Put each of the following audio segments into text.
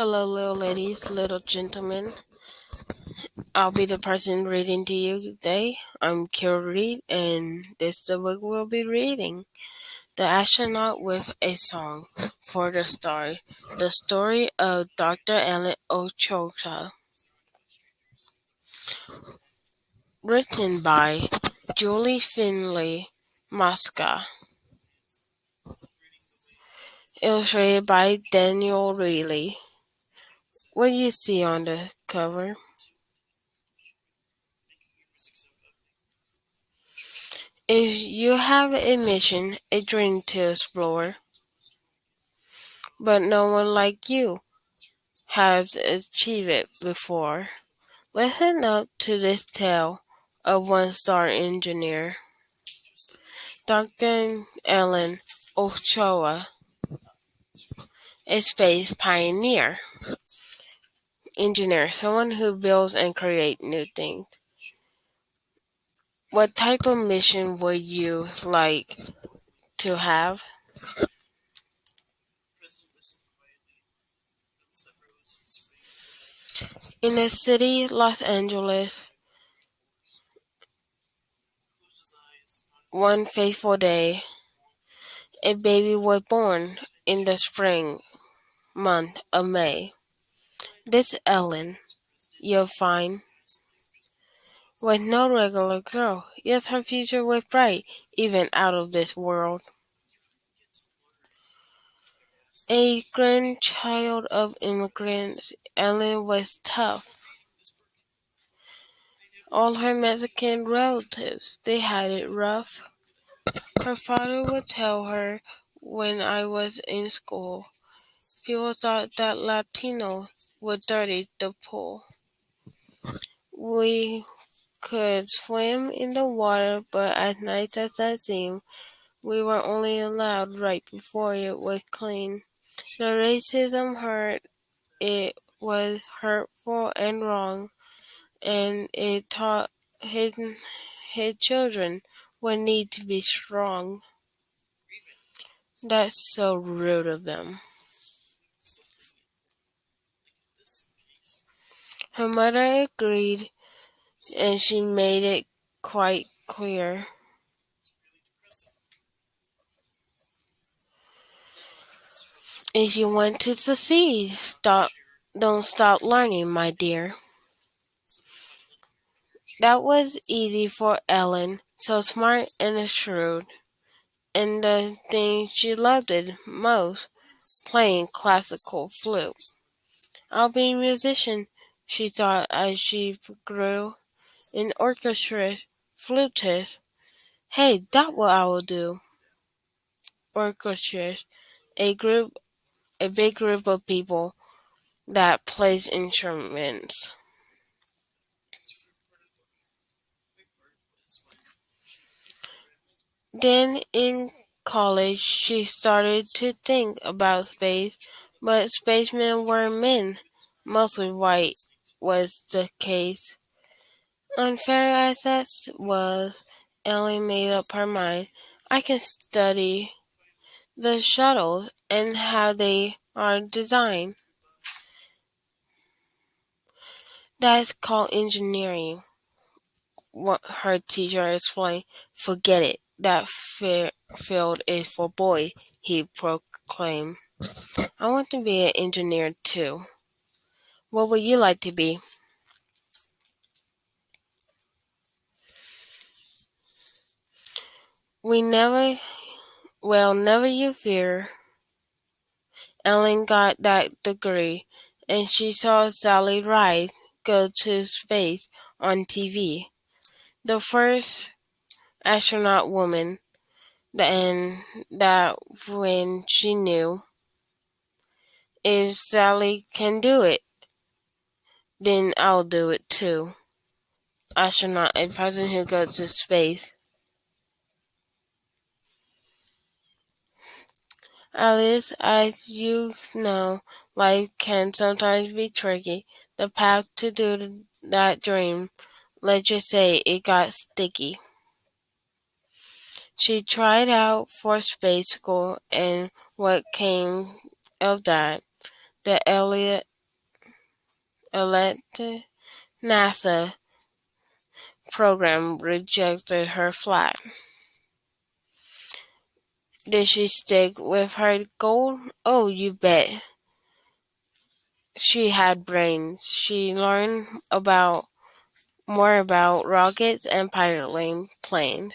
Hello, little ladies, little gentlemen. I'll be the person reading to you today. I'm Kira Reed, and this is the book we'll be reading. The Astronaut with a Song for the Story. The story of Dr. Ellen Ochoa. Written by Julie Finley Mosca. Illustrated by Daniel Reilly. What do you see on the cover? If you have a mission, a dream to explore, but no one like you has achieved it before, listen up to this tale of one star engineer, Dr. Ellen Ochoa, a space pioneer. Engineer, someone who builds and creates new things. What type of mission would you like to have? In the city, Los Angeles, one fateful day, a baby was born in the spring month of May. This Ellen, you'll find, was no regular girl. Yes, her future was bright, even out of this world. A grandchild of immigrants, Ellen was tough. All her Mexican relatives, they had it rough. Her father would tell her when I was in school, people thought that Latinos would dirty the pool. We could swim in the water, but as nice as that seemed, we were only allowed right before it was clean. The racism hurt, it was hurtful and wrong, and it taught his children what need to be strong. That's so rude of them. Her mother agreed, and she made it quite clear. If you want to succeed, don't stop learning, my dear. That was easy for Ellen, so smart and shrewd. And the thing she loved it most, playing classical flute. I'll be a musician, she thought as she grew. An orchestra, flutist. Hey, that's what I will do. Orchestra, a big group of people that plays instruments. Then in college she started to think about space, but spacemen were men, mostly white was the case. Unfair as that was, Ellen made up her mind. I can study the shuttles and how they are designed. That's called engineering, what her teacher explained. Forget it. That field is for boys, he proclaimed. I want to be an engineer too. What would you like to be? We never, never you fear. Ellen got that degree, and she saw Sally Ride go to space on TV. The first astronaut woman, and that when she knew if Sally can do it, then I'll do it too. Astronaut, a person who goes to space. Alice, as you know, life can sometimes be tricky. The path to do that dream, let's just say it got sticky. She tried out for space school, and what came of that? The elected NASA program rejected her flat. Did she stick with her goal? Oh, you bet. She had brains. She learned more about rockets and piloting planes.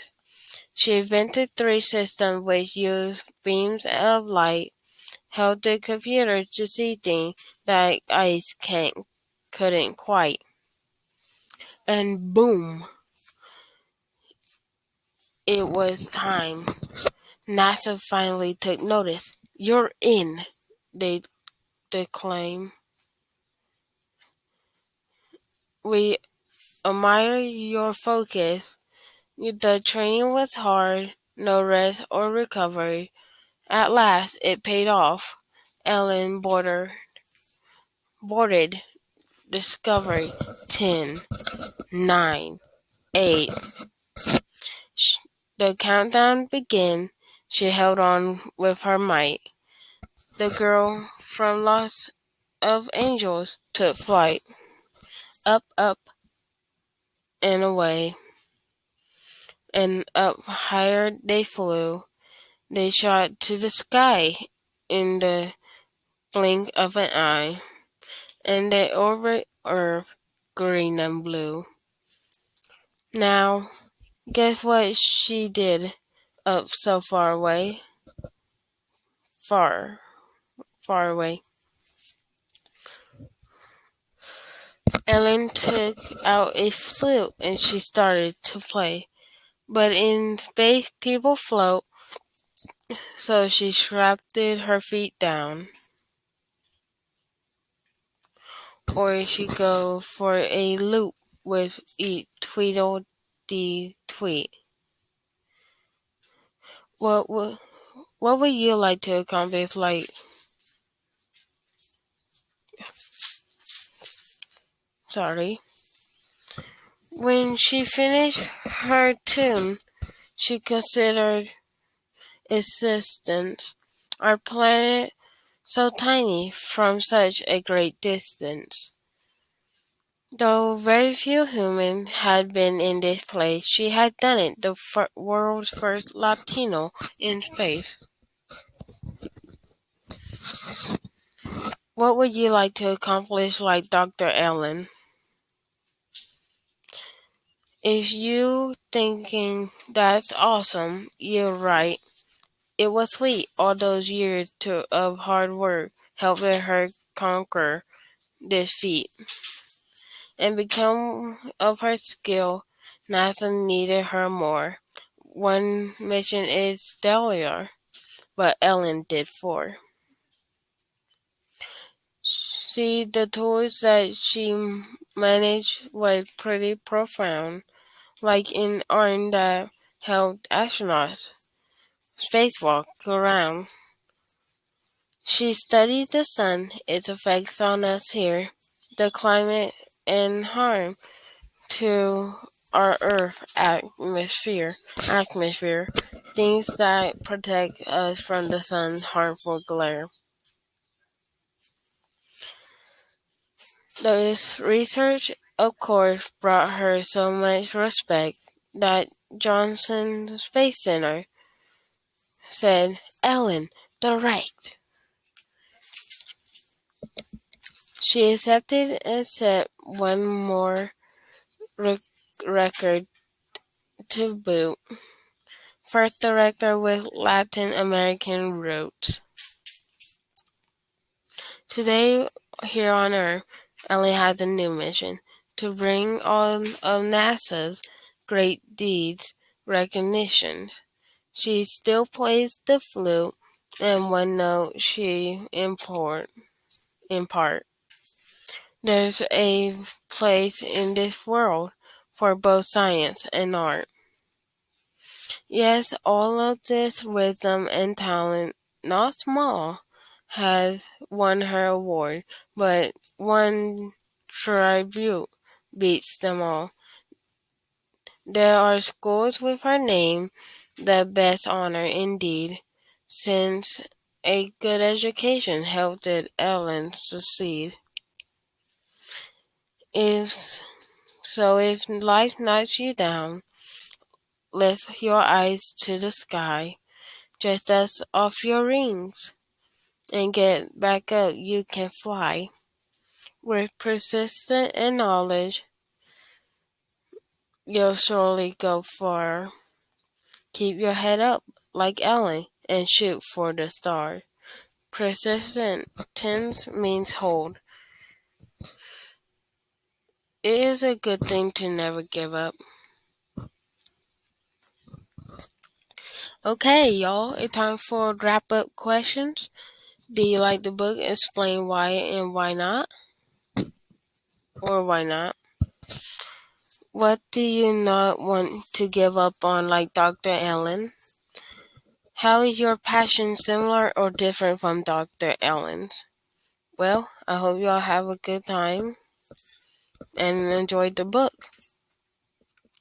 She invented three systems which used beams of light, held the computer to see things that eyes couldn't quite. And boom, it was time. NASA finally took notice. You're in, they declaimed. We admire your focus. The training was hard, no rest or recovery. At last, it paid off. Ellen boarded Discovery 10, 9, 8. The countdown began. She held on with her might. The girl from Los of Angels took flight. Up, up, and away. And up higher they flew. They shot to the sky in the blink of an eye. And they orbit Earth, green and blue. Now, guess what she did up so far away? Far, far away. Ellen took out a flute and she started to play. But in space people float, so she strapped her feet down. Or she go for a loop with each tweedledee-tweet. What would you like to accomplish sorry. When she finished her tune, she considered existence. Our planet so tiny from such a great distance. Though very few humans had been in this place, she had done it, the world's first Latino in space. What would you like to accomplish like Dr. Ellen? If you thinking that's awesome, you're right. It was sweet. All those years of hard work helping her conquer this feat. And because of her skill, NASA needed her more. One mission is stellar, but Ellen did four. See, the tools that she managed were pretty profound, like an arm that helped astronauts spacewalk around. She studied the sun, its effects on us here, the climate, and harm to our Earth atmosphere, things that protect us from the sun's harmful glare. This research, of course, brought her so much respect that Johnson Space Center said, Ellen, direct. She accepted and set one more record to boot. First director with Latin American roots. Today, here on Earth, Ellen has a new mission to bring all of NASA's great deeds recognition. She still plays the flute, and one note she impart. There's a place in this world for both science and art. Yes, all of this wisdom and talent, not small, has won her award, but one tribute beats them all. There are schools with her name, the best honor indeed, since a good education helped Ellen succeed. If if life knocks you down, lift your eyes to the sky, just dust off your rings, and get back up. You can fly. With persistence and knowledge, you'll surely go far. Keep your head up like Ellen and shoot for the stars. Persistence means hold. It is a good thing to never give up. Okay, y'all, it's time for wrap up questions. Do you like the book? Explain why and why not. Or why not? What do you not want to give up on like Dr. Ellen? How is your passion similar or different from Dr. Ellen's? Well, I hope y'all have a good time and enjoy the book.